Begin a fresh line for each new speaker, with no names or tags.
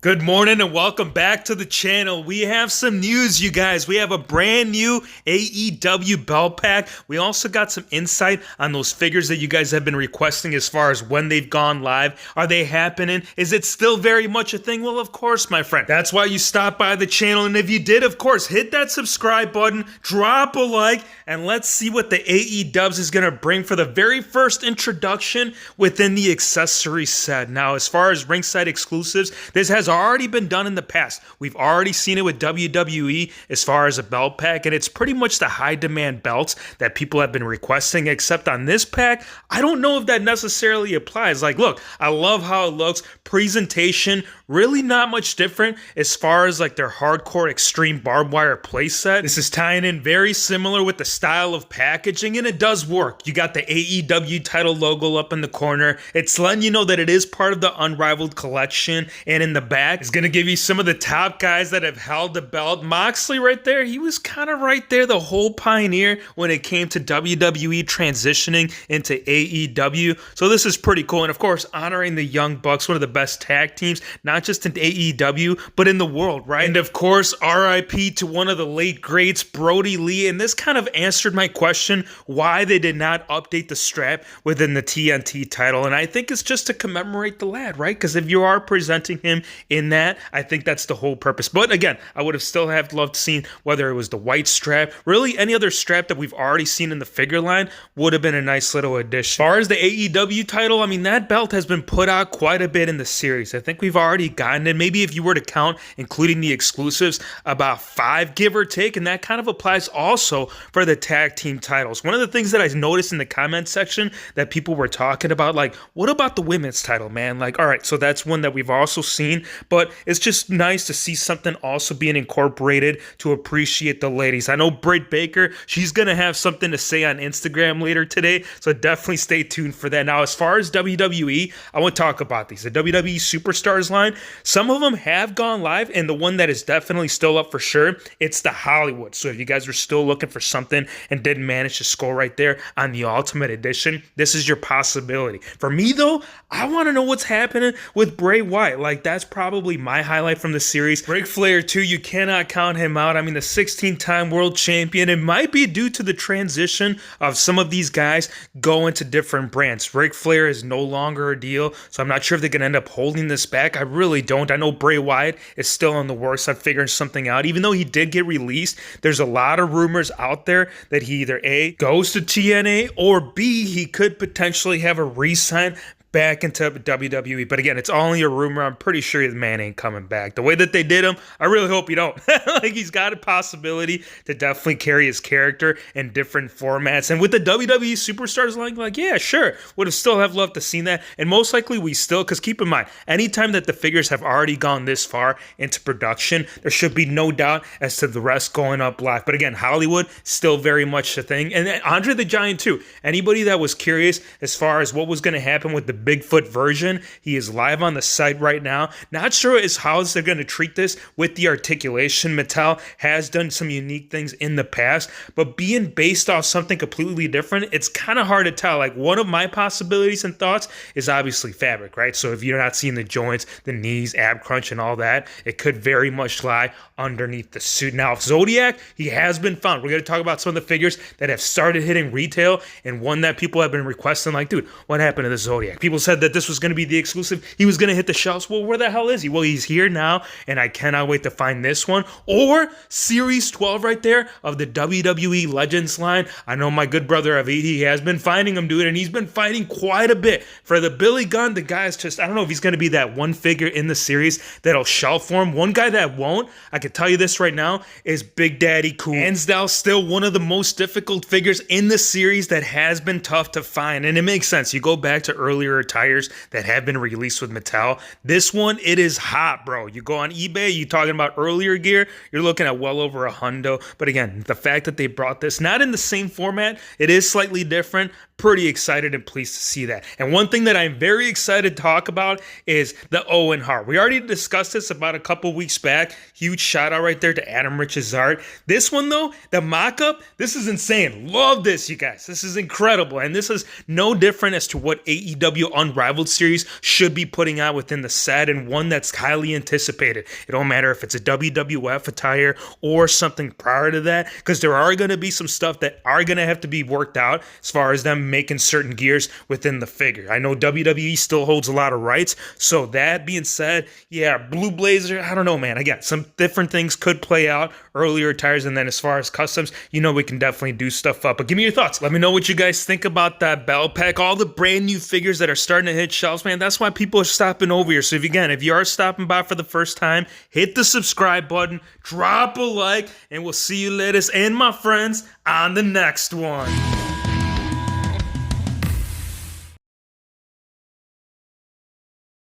Good morning and welcome back to the channel. We have some news, you guys. We have a brand new AEW belt pack. We also got some insight on those figures that you guys have been requesting as far as when they've gone live. Are they happening? Is it still very much a thing? Well, of course, my friend. That's why you stopped by the channel. And if you did, of course, hit that subscribe button, drop a like, and let's see what the AEW is going to bring for the very first introduction within the accessory set. Now, as far as ringside exclusives, this has already been done in the past. We've already seen it with WWE as far as a belt pack, and it's pretty much the high demand belts that people have been requesting, except on this pack, I don't know if that necessarily applies. Like, look, I love how it looks. Presentation, really not much different as far as like their hardcore extreme barbed wire playset. This is tying in very similar with the style of packaging, and it does work. You got the AEW title logo up in the corner. It's letting you know that it is part of the Unrivaled collection, and in the back, it's going to give you some of the top guys that have held the belt. Moxley right there, he was kind of right there, the whole pioneer when it came to WWE transitioning into AEW. So this is pretty cool. And of course, honoring the Young Bucks, one of the best tag teams, not just in AEW, but in the world, right? And of course, RIP to one of the late greats, Brody Lee. And this kind of answered my question, why they did not update the strap within the TNT title. And I think it's just to commemorate the lad, right? Because if you are presenting him in that, I think that's the whole purpose. But again, I would have still have loved to see whether it was the white strap, really any other strap that we've already seen in the figure line would have been a nice little addition. As far as the AEW title, I mean, that belt has been put out quite a bit in the series. I think we've already gotten it. Maybe if you were to count, including the exclusives, about 5, give or take. And that kind of applies also for the tag team titles. One of the things that I noticed in the comment section that people were talking about, like, what about the women's title, man? Like, all right, so that's one that we've also seen, but it's just nice to see something also being incorporated to appreciate the ladies. I know Britt Baker, she's going to have something to say on Instagram later today, so definitely stay tuned for that. Now, as far as WWE, I want to talk about these. The WWE Superstars line, some of them have gone live, and the one that is definitely still up for sure, it's the Hollywood. So if you guys are still looking for something and didn't manage to score right there on the Ultimate Edition, this is your possibility. For me, though, I want to know what's happening with Bray Wyatt. Like, that's probably my highlight from the series. Ric Flair, too, you cannot count him out. I mean, the 16-time world champion, it might be due to the transition of some of these guys going to different brands. Ric Flair is no longer a deal, so I'm not sure if they can end up holding this back. I really don't. I know Bray Wyatt is still in the works of figuring something out. Even though he did get released, there's a lot of rumors out there that he either A, goes to TNA, or B, he could potentially have a re-sign back into WWE. But again, it's only a rumor. I'm pretty sure the man ain't coming back. The way that they did him, I really hope you don't. Like, he's got a possibility to definitely carry his character in different formats. And with the WWE Superstars line, like, yeah, sure. Would have still have loved to see that. And most likely we still, because keep in mind, anytime that the figures have already gone this far into production, there should be no doubt as to the rest going up live. But again, Hollywood, still very much a thing. And then Andre the Giant too. Anybody that was curious as far as what was going to happen with the Bigfoot version, he is live on the site right now. Not sure as how they're going to treat this with the articulation. Mattel has done some unique things in the past, but being based off something completely different, it's kind of hard to tell. Like, one of my possibilities and thoughts is obviously fabric, right? So if you're not seeing the joints, the knees, ab crunch, and all that, it could very much lie underneath the suit. Now, Zodiac, he has been found. We're going to talk about some of the figures that have started hitting retail, and one that people have been requesting, like, dude, what happened to the Zodiac? People said that this was going to be the exclusive. He was going to hit the shelves. Well, where the hell is he? Well, he's here now, and I cannot wait to find this one. Or Series 12 right there of the WWE Legends line. I know my good brother Avid, he has been finding them, dude, and he's been fighting quite a bit. For the Billy Gunn, the guy's just, I don't know if he's going to be that one figure in the series that'll shelf for him. One guy that won't, I can tell you this right now, is Big Daddy Cool. Hands down, still one of the most difficult figures in the series that has been tough to find, and it makes sense. You go back to earlier tires that have been released with Mattel. This one, it is hot, bro. You go on eBay, you talking about earlier gear, you're looking at well over $100. But again, the fact that they brought this not in the same format, it is slightly different. Pretty excited and pleased to see that. And one thing that I'm very excited to talk about is the Owen Hart. We already discussed this about a couple weeks back. Huge shout out right there to Adam Rich's art. This one though, the mock-up, this is insane. Love this, you guys. This is incredible. And this is no different as to what AEW AEW Unrivaled series should be putting out within the set, and one that's highly anticipated. It don't matter if it's a WWF attire or something prior to that, because there are going to be some stuff that are going to have to be worked out as far as them making certain gears within the figure. I know WWE still holds a lot of rights, so that being said, yeah, Blue Blazer, I don't know, man. Again, some different things could play out, earlier attires, and then as far as customs, you know we can definitely do stuff up. But give me your thoughts. Let me know what you guys think about that belt pack. All the brand new figures that are starting to hit shelves, man. That's why people are stopping over here. So if you are stopping by for the first time, hit the subscribe button, drop a like, and we'll see you ladies and my friends on the next one.